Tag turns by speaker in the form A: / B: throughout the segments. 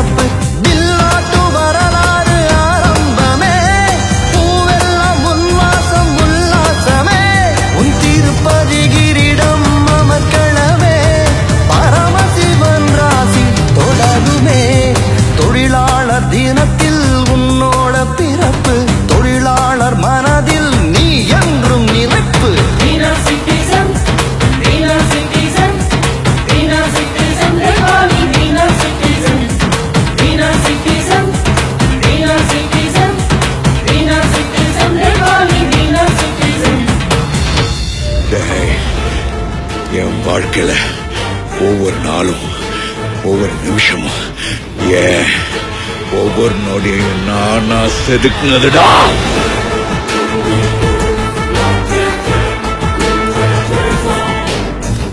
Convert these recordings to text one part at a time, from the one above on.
A: பிறப்பு வில்லாட்டு வரலாறு ஆரம்பமே பூவெல்லாம் உன்வாசம் உல்லாசமே உன் திருப்பதி கிரீடம் அமர்க்களமே பரமசிவன் ராசி தொடருமே தொழிலாளர் தினத்தில் உன்னோட பிறப்பு தொழிலாளர் மனதில் நீ என்றும் நினைப்பு
B: என் வாழ்க்கையில ஒவ்வொரு நாளும் ஒவ்வொரு நிமிஷமும் ஒவ்வொரு நொடியும் நானா செதுக்குனதுடா.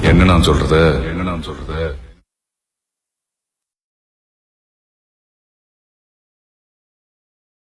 C: என்ன நான் சொல்றது?